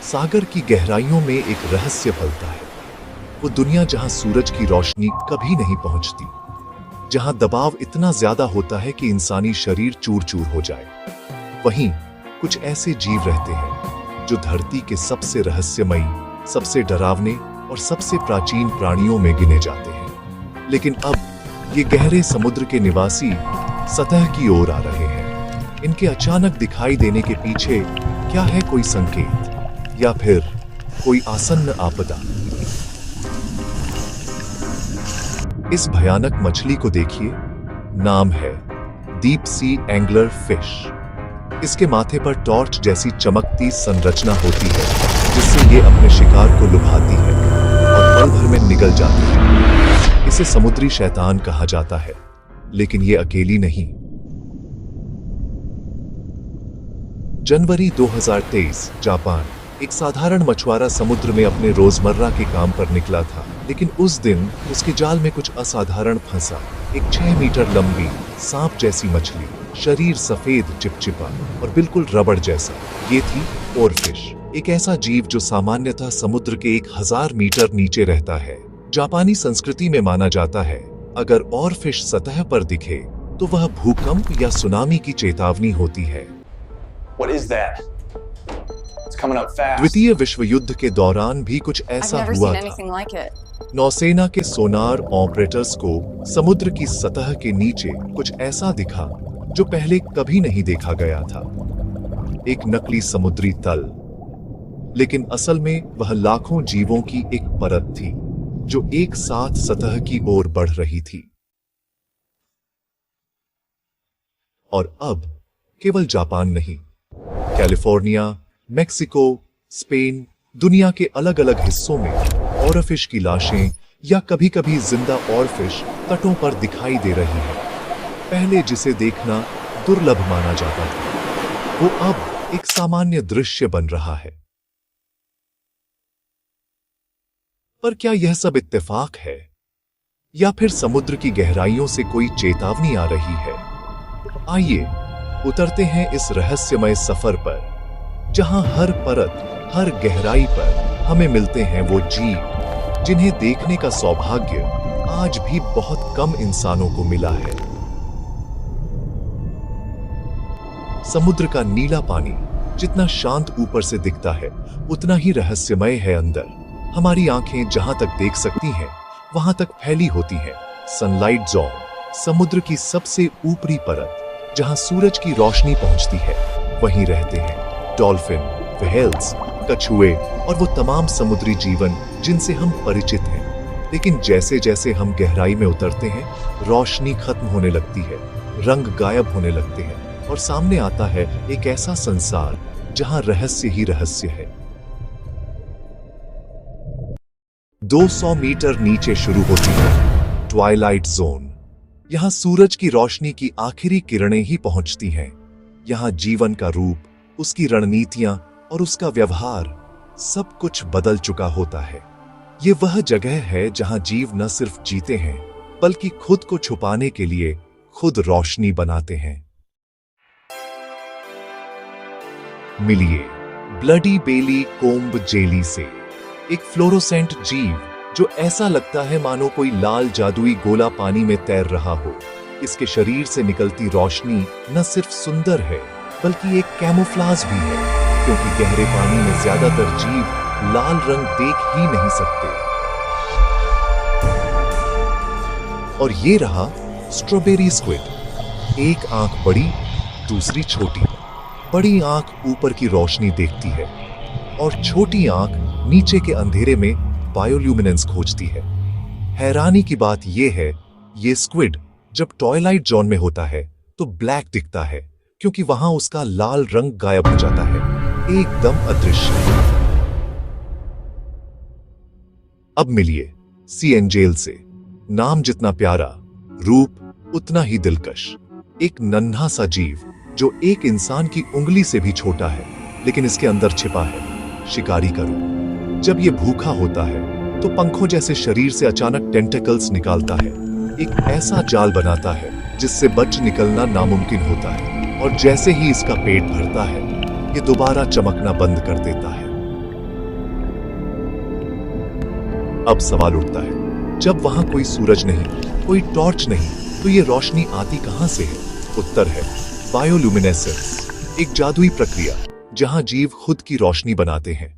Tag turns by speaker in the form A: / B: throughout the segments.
A: सागर की गहराइयों में एक रहस्य पलता है। वो दुनिया जहां सूरज की रोशनी कभी नहीं पहुंचती, जहां दबाव इतना ज्यादा होता है कि इंसानी शरीर चूर चूर हो जाए। वहीं कुछ ऐसे जीव रहते हैं जो धरती के सबसे रहस्यमयी, सबसे डरावने और सबसे प्राचीन प्राणियों में गिने जाते हैं। लेकिन अब ये गहरे समुद्र के निवासी सतह की ओर आ रहे हैं। इनके अचानक दिखाई देने के पीछे क्या है, कोई संकेत या फिर कोई आसन्न आपदा? इस भयानक मछली को देखिए। नाम है डीप सी एंगलर फिश। इसके माथे पर टॉर्च जैसी चमकती संरचना होती है, जिससे ये अपने शिकार को लुभाती है और पल भर में निगल जाती है। इसे समुद्री शैतान कहा जाता है, लेकिन ये अकेली नहीं। जनवरी 2023, जापान। एक साधारण मछुआरा समुद्र में अपने रोजमर्रा के काम पर निकला था, लेकिन उस दिन उसके जाल में कुछ असाधारण फंसा। एक 6 मीटर लंबी सांप जैसी मछली, शरीर सफेद चिपचिपा और बिल्कुल रबड़ जैसा। ये थी ओरफिश, एक ऐसा जीव जो सामान्यतः समुद्र के 1000 मीटर नीचे रहता है। जापानी संस्कृति में माना जाता है, अगर ओरफिश सतह पर दिखे तो वह भूकंप या सुनामी की चेतावनी होती है।
B: What is that? It's coming up fast.
A: द्वितीय विश्व युद्ध के दौरान भी कुछ ऐसा हुआ था। नौसेना के सोनार ऑपरेटर्स को समुद्र की सतह के नीचे कुछ ऐसा दिखा जो पहले कभी नहीं देखा गया था। एक नकली समुद्री तल, लेकिन असल में वह लाखों जीवों की एक परत थी जो एक साथ सतह की ओर बढ़ रही थी। और अब केवल जापान नहीं, कैलिफोर्निया, मेक्सिको, स्पेन, दुनिया के अलग अलग हिस्सों में ओरफिश की लाशें या कभी कभी जिंदा ओरफिश तटों पर दिखाई दे रही है। पहले जिसे देखना दुर्लभ माना जाता था, वो अब एक सामान्य दृश्य बन रहा है। पर क्या यह सब इत्तेफाक है, या फिर समुद्र की गहराइयों से कोई चेतावनी आ रही है? आइए उतरते हैं इस रहस्यमय सफर पर, जहां हर परत, हर गहराई पर हमें मिलते हैं वो जीव जिन्हें देखने का सौभाग्य आज भी बहुत कम इंसानों को मिला है। समुद्र का नीला पानी जितना शांत ऊपर से दिखता है, उतना ही रहस्यमय है अंदर। हमारी आंखें जहां तक देख सकती हैं, वहां तक फैली होती हैं सनलाइट जोन, समुद्र की सबसे ऊपरी परत जहां सूरज की रोशनी पहुंचती है। वहीं रहते हैं डॉल्फिन, व्हेल्स, कछुए और वो तमाम समुद्री जीवन जिनसे हम परिचित हैं। लेकिन जैसे जैसे हम गहराई में उतरते हैं, रोशनी खत्म होने लगती है, रंग गायब होने लगते हैं और सामने आता है एक ऐसा संसार जहां रहस्य ही रहस्य है। 200 मीटर नीचे शुरू होती है ट्वाइलाइट जोन। यहां सूरज की रोशनी की आखिरी किरणें ही पहुंचती हैं। यहां जीवन का रूप, उसकी रणनीतियां और उसका व्यवहार, सब कुछ बदल चुका होता है। ये वह जगह है जहां जीव न सिर्फ जीते हैं, बल्कि खुद को छुपाने के लिए खुद रोशनी बनाते हैं। मिलिए ब्लडी बेली कोम्ब जेली से, एक फ्लोरोसेंट जीव जो ऐसा लगता है मानो कोई लाल जादुई गोला पानी में तैर रहा हो। इसके शरीर से निकलती रोशनी न सिर्फ सुंदर है, बल्कि एक कैमोफ्लाज भी है, क्योंकि गहरे पानी में ज्यादातर जीव लाल रंग देख ही नहीं सकते। और ये रहा स्ट्रॉबेरी स्क्विड। एक आंख बड़ी, दूसरी छोटी। बड़ी आंख ऊपर की रोशनी देखती है और छोटी आंख नीचे के अंधेरे में बायोल्यूमिनेंस खोजती है। हैरानी की बात यह है, ये स्क्विड जब ट्वाइलाइट जोन में होता है तो ब्लैक दिखता है, क्योंकि वहां उसका लाल रंग गायब हो जाता है, एकदम अदृश्य। अब मिलिए सी एंजेल से। नाम जितना प्यारा, रूप उतना ही दिलकश। एक नन्हा सा जीव जो एक इंसान की उंगली से भी छोटा है, लेकिन इसके अंदर छिपा है शिकारी का रूप। जब ये भूखा होता है तो पंखों जैसे शरीर से अचानक टेंटेकल्स निकालता है, एक ऐसा जाल बनाता है जिससे बच निकलना नामुमकिन होता है। और जैसे ही इसका पेट भरता है, ये दोबारा चमकना बंद कर देता है। अब सवाल उठता है, जब वहां कोई सूरज नहीं, कोई टॉर्च नहीं, तो ये रोशनी आती कहां से है? उत्तर है बायोल्यूमिनेसेंस, एक जादुई प्रक्रिया जहां जीव खुद की रोशनी बनाते हैं।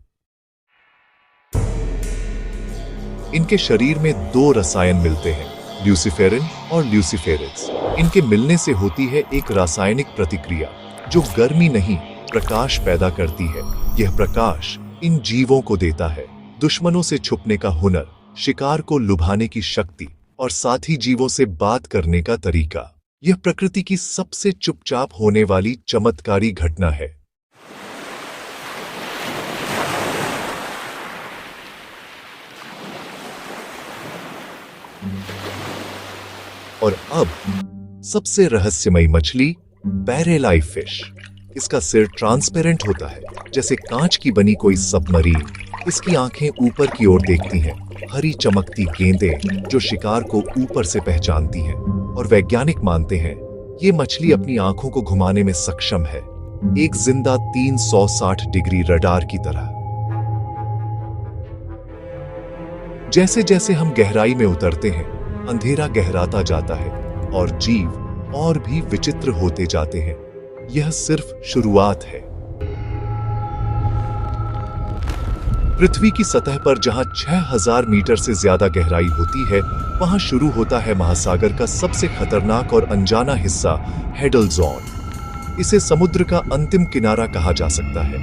A: इनके शरीर में दो रसायन मिलते हैं, ल्यूसिफेरिन और ल्यूसिफेरिड्स। इनके मिलने से होती है एक रासायनिक प्रतिक्रिया जो गर्मी नहीं, प्रकाश पैदा करती है। यह प्रकाश इन जीवों को देता है दुश्मनों से छुपने का हुनर, शिकार को लुभाने की शक्ति और साथी जीवों से बात करने का तरीका। यह प्रकृति की सबसे चुपचाप होने वाली चमत्कारी घटना है। और अब सबसे रहस्यमयी मछली, बैरेलाई फिश। इसका सिर ट्रांसपेरेंट होता है, जैसे कांच की बनी कोई सबमरीन। इसकी आंखें ऊपर की ओर देखती हैं, हरी चमकती गेंदें जो शिकार को ऊपर से पहचानती हैं। और वैज्ञानिक मानते हैं ये मछली अपनी आंखों को घुमाने में सक्षम है, एक जिंदा 360 डिग्री रडार की तरह। जैसे जैसे हम गहराई में उतरते हैं, अंधेरा गहराता जाता है और जीव और भी विचित्र होते जाते हैं। यह सिर्फ शुरुआत है। पृथ्वी की सतह पर जहां 6000 मीटर से ज्यादा गहराई होती है, वहां शुरू होता है महासागर का सबसे खतरनाक और अनजाना हिस्सा, हेडल जोन। इसे समुद्र का अंतिम किनारा कहा जा सकता है।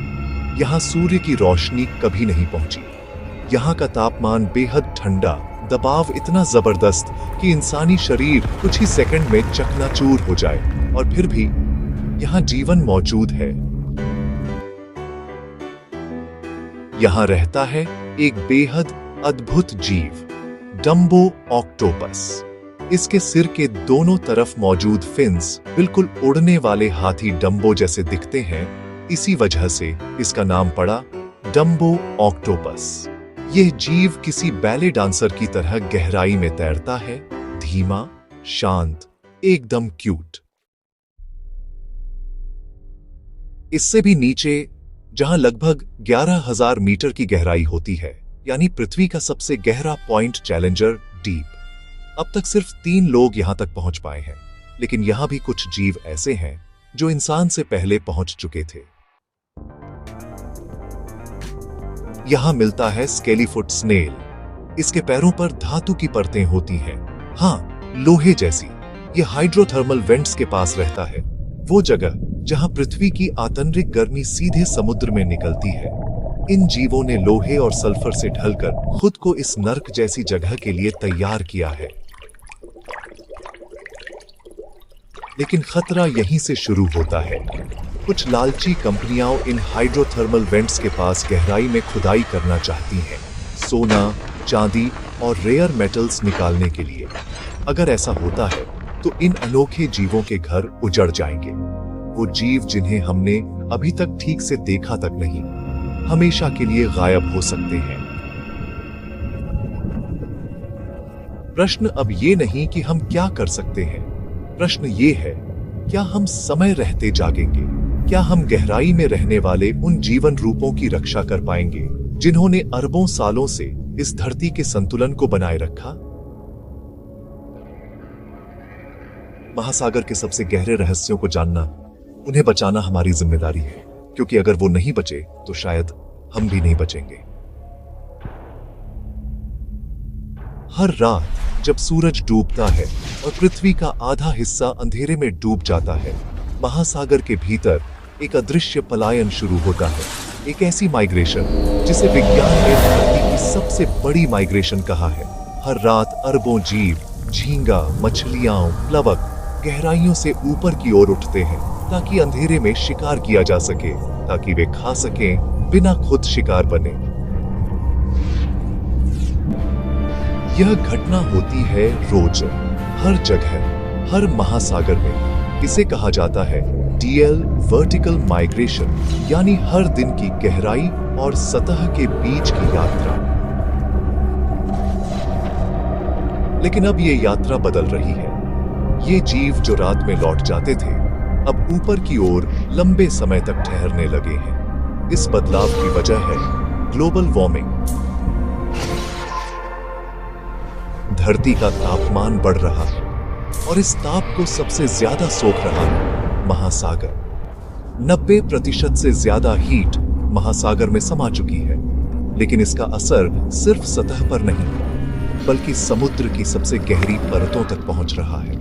A: यहां सूर्य की रोशनी कभी नहीं पहुंची। यहां का तापमान बेहद ठंडा, दबाव इतना जबरदस्त कि इंसानी शरीर कुछ ही सेकंड में चकनाचूर हो जाए। और फिर भी यहां जीवन मौजूद है। यहां रहता है एक बेहद अद्भुत जीव, डम्बो ऑक्टोपस। इसके सिर के दोनों तरफ मौजूद फिन्स बिल्कुल उड़ने वाले हाथी डम्बो जैसे दिखते हैं। इसी वजह से इसका नाम पड़ा डम्बो ऑक्टोपस। यह जीव किसी बैले डांसर की तरह गहराई में तैरता है, धीमा, शांत, एकदम क्यूट। इससे भी नीचे, जहां लगभग 11,000 मीटर की गहराई होती है, यानी पृथ्वी का सबसे गहरा पॉइंट, चैलेंजर डीप। अब तक सिर्फ 3 लोग यहां तक पहुंच पाए हैं, लेकिन यहां भी कुछ जीव ऐसे हैं जो इंसान से पहले पहुंच चुके थे। यहां मिलता है स्केलीफुट स्नेल। इसके पैरों पर धातु की परतें होती हैं, हाँ, लोहे जैसी। यह हाइड्रोथर्मल वेंट्स के पास रहता है, वो जगह जहां पृथ्वी की आतंरिक गर्मी सीधे समुद्र में निकलती है। इन जीवों ने लोहे और सल्फर से ढलकर खुद को इस नर्क जैसी जगह के लिए तैयार किया है। लेकिन खतरा यहीं से शुरू होता है। कुछ लालची कंपनियां इन हाइड्रोथर्मल वेंट्स के पास गहराई में खुदाई करना चाहती हैं, सोना, चांदी और रेयर मेटल्स निकालने के लिए। अगर ऐसा होता है तो इन अनोखे जीवों के घर उजड़ जाएंगे। वो जीव जिन्हें हमने अभी तक ठीक से देखा तक नहीं, हमेशा के लिए गायब हो सकते हैं। प्रश्न अब ये नहीं कि हम क्या कर सकते हैं। प्रश्न ये है, क्या हम समय रहते जागेंगे? क्या हम गहराई में रहने वाले उन जीवन रूपों की रक्षा कर पाएंगे जिन्होंने अरबों सालों से इस धरती के संतुलन को बनाए रखा? महासागर के सबसे गहरे रहस्यों को जानना, उन्हें बचाना हमारी जिम्मेदारी है, क्योंकि अगर वो नहीं बचे तो शायद हम भी नहीं बचेंगे। हर रात जब सूरज डूबता है और पृथ्वी का आधा हिस्सा अंधेरे में डूब जाता है, महासागर के भीतर एक अदृश्य पलायन शुरू होता है। एक ऐसी माइग्रेशन जिसे विज्ञान ने धरती की सबसे बड़ी माइग्रेशन कहा है। हर रात अरबों जीव, झींगा, मछलियां, प्लवक गहराइयों से ऊपर की ओर उठते हैं ताकि अंधेरे में शिकार किया जा सके, ताकि वे खा सकें बिना खुद शिकार बने। यह घटना होती है रोज, हर जगह, हर महासागर में। इसे कहा जाता है DL वर्टिकल माइग्रेशन, यानी हर दिन की गहराई और सतह के बीच की यात्रा। लेकिन अब ये यात्रा बदल रही है। ये जीव जो रात में लौट जाते थे, अब ऊपर की ओर लंबे समय तक ठहरने लगे हैं। इस बदलाव की वजह है ग्लोबल वार्मिंग। धरती का तापमान बढ़ रहा है और इस ताप को सबसे ज्यादा सोख रहा है महासागर। 90% से ज्यादा हीट महासागर में समा चुकी है, लेकिन इसका असर सिर्फ सतह पर नहीं बल्कि समुद्र की सबसे गहरी परतों तक पहुंच रहा है।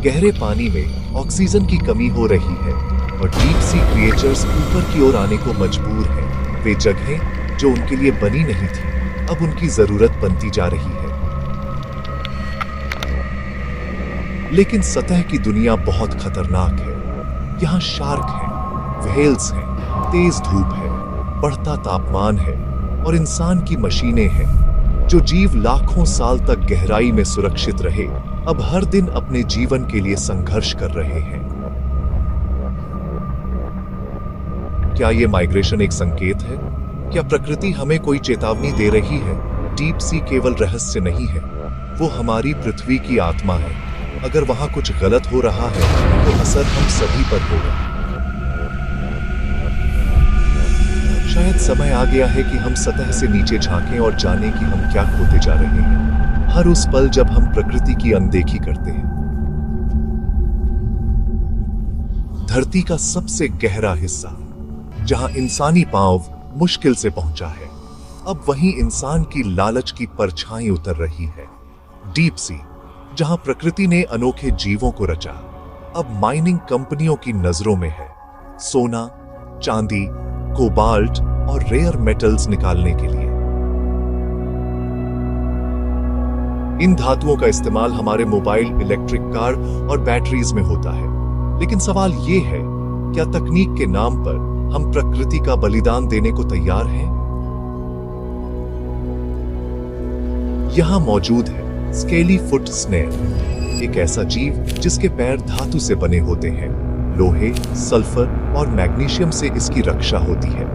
A: गहरे पानी में ऑक्सीजन की कमी हो रही है और डीप सी क्रिएचर्स ऊपर की ओर आने को मजबूर हैं। वे जगहें जो उनके लिए बनी नहीं थी अब उनकी जरूरत बनती जा रही है। लेकिन सतह की दुनिया बहुत खतरनाक है। यहाँ शार्क हैं, व्हेल्स हैं, तेज धूप है, बढ़ता तापमान है और इंसान की मशीनें हैं। जो जीव लाखों साल तक गहराई में सुरक्षित रहे अब हर दिन अपने जीवन के लिए संघर्ष कर रहे हैं। क्या ये माइग्रेशन एक संकेत है? क्या प्रकृति हमें कोई चेतावनी दे रही है? डीप सी केवल रहस्य नहीं है, वो हमारी पृथ्वी की आत्मा है। अगर वहां कुछ गलत हो रहा है तो असर हम सभी पर होगा। शायद समय आ गया है कि हम सतह से नीचे झांकें और जानें कि हम क्या खोते जा रहे हैं हर उस पल जब हम प्रकृति की अनदेखी करते हैं। धरती का सबसे गहरा हिस्सा जहां इंसानी पांव मुश्किल से पहुंचा है, अब वहीं इंसान की लालच की परछाई उतर रही है। डीप सी जहां प्रकृति ने अनोखे जीवों को रचा, अब माइनिंग कंपनियों की नजरों में है। सोना, चांदी, कोबाल्ट और रेयर मेटल्स निकालने के लिए इन धातुओं का इस्तेमाल हमारे मोबाइल, इलेक्ट्रिक कार और बैटरीज में होता है। लेकिन सवाल यह है, क्या तकनीक के नाम पर हम प्रकृति का बलिदान देने को तैयार हैं? यहां मौजूद है स्केली फुट स्नेल, एक ऐसा जीव जिसके पैर धातु से बने होते हैं। लोहे, सल्फर और मैग्नीशियम से इसकी रक्षा होती है।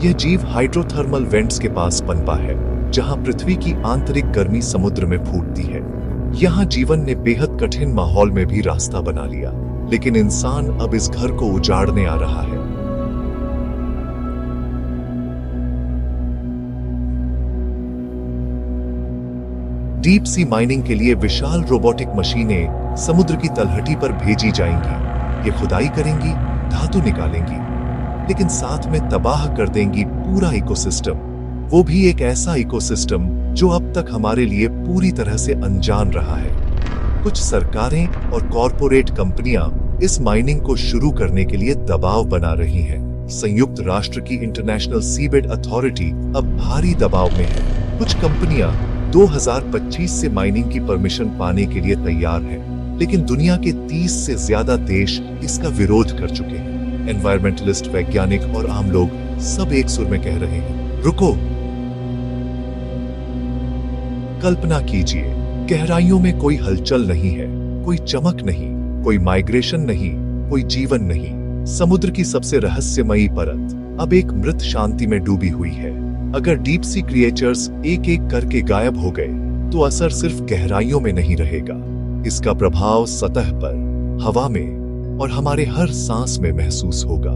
A: यह जीव हाइड्रोथर्मल वेंट्स के पास पनपा है, जहां पृथ्वी की आंतरिक गर्मी समुद्र में फूटती है। यहां जीवन ने बेहद कठिन माहौल में भी रास्ता बना लिया, लेकिन इंसान अब इस घर को उजाड़ने आ रहा है। डीप सी माइनिंग के लिए विशाल रोबोटिक मशीनें समुद्र की तलहटी पर भेजी जाएंगी। ये खुदाई करेंगी, धातु निकालेंगी, लेकिन साथ में तबाह कर देंगी पूरा इकोसिस्टम। वो भी एक ऐसा इकोसिस्टम जो अब तक हमारे लिए पूरी तरह से अनजान रहा है। कुछ सरकारें और कॉरपोरेट कंपनियां इस माइनिंग को शुरू करने के लिए दबाव बना रही हैं। संयुक्त राष्ट्र की इंटरनेशनल सीबेड अथॉरिटी अब भारी दबाव में है। कुछ कंपनियां 2025 से माइनिंग की परमिशन पाने के लिए तैयार हैं, लेकिन दुनिया के 30 से ज्यादा देश इसका विरोध कर चुके हैं। एनवायरमेंटलिस्ट, वैज्ञानिक और आम लोग सब एक सुर में कह रहे हैं, रुको। कल्पना कीजिए, गहराइयों में कोई हलचल नहीं है, कोई चमक नहीं, कोई माइग्रेशन नहीं, कोई जीवन नहीं। समुद्र की सबसे रहस्यमयी परत अब एक मृत शांति में डूबी हुई है। अगर डीप सी क्रिएचर्स एक एक करके गायब हो गए तो असर सिर्फ गहराइयों में नहीं रहेगा, इसका प्रभाव सतह पर, हवा में और हमारे हर सांस में महसूस होगा।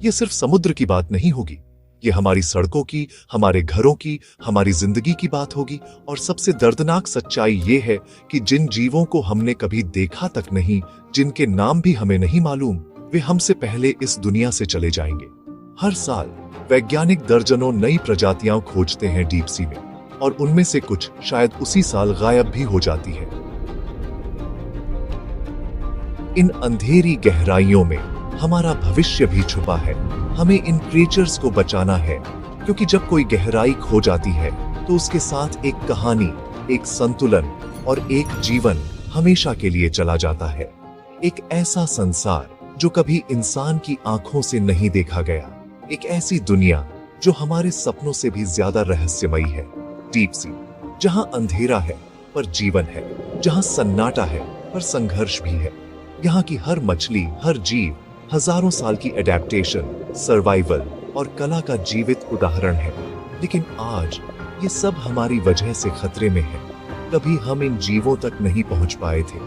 A: यह सिर्फ समुद्र की बात नहीं होगी, यह हमारी सड़कों की, हमारे घरों की, हमारी जिंदगी की बात होगी। और सबसे दर्दनाक सच्चाई यह है कि जिन जीवों को हमने कभी देखा तक नहीं, जिनके नाम भी हमें नहीं मालूम, वे हमसे पहले इस दुनिया से चले जाएंगे। हर साल वैज्ञानिक दर्जनों नई प्रजातियां खोजते हैं डीप सी में, और उनमें से कुछ शायद उसी साल गायब भी हो जाती है। इन अंधेरी गहराइयों में हमारा भविष्य भी छुपा है। हमें इन क्रिएचर्स को बचाना है, क्योंकि जब कोई गहराई खो जाती है तो उसके साथ एक कहानी, एक संतुलन और एक जीवन हमेशा के लिए चला जाता है। एक ऐसा संसार जो कभी इंसान की आंखों से नहीं देखा गया, एक ऐसी दुनिया जो हमारे सपनों से भी ज्यादा रहस्यमयी है। डीप सी, जहां अंधेरा है पर जीवन है, जहां सन्नाटा है पर संघर्ष भी है। यहाँ की हर मछली, हर जीव हजारों साल की एडेप्टेशन, सर्वाइवल और कला का जीवित उदाहरण है। लेकिन आज ये सब हमारी वजह से खतरे में है। कभी हम इन जीवों तक नहीं पहुंच पाए थे,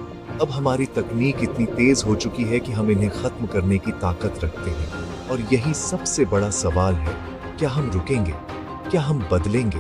A: अब हमारी तकनीक इतनी तेज हो चुकी है कि हम इन्हें खत्म करने की ताकत रखते हैं। और यही सबसे बड़ा सवाल है, क्या हम रुकेंगे? क्या हम बदलेंगे?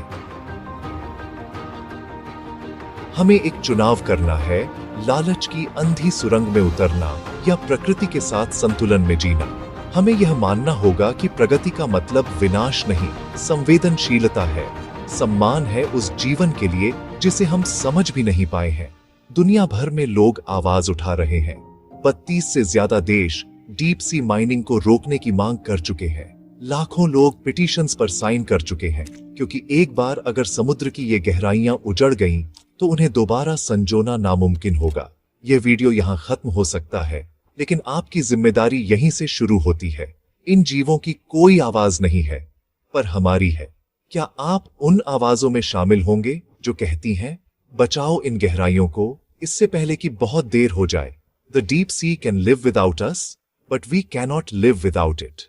A: हमें एक चुनाव करना है, लालच की अंधी सुरंग में उतरना या प्रकृति के साथ संतुलन में जीना। हमें यह मानना होगा कि प्रगति का मतलब विनाश नहीं, संवेदनशीलता है, सम्मान है उस जीवन के लिए जिसे हम समझ भी नहीं पाए हैं। दुनिया भर में लोग आवाज उठा रहे हैं। 32 से ज्यादा देश डीप सी माइनिंग को रोकने की मांग कर चुके हैं। लाखों लोग पिटीशंस पर साइन कर चुके हैं, क्योंकि एक बार अगर समुद्र की ये गहराइयां उजड़ गईं, तो उन्हें दोबारा संजोना नामुमकिन होगा। यह वीडियो यहां खत्म हो सकता है, लेकिन आपकी जिम्मेदारी यहीं से शुरू होती है। इन जीवों की कोई आवाज नहीं है, पर हमारी है। क्या आप उन आवाजों में शामिल होंगे जो कहती हैं, बचाओ इन गहराइयों को, इससे पहले कि बहुत देर हो जाए? The deep sea can live without us, but we cannot live without it.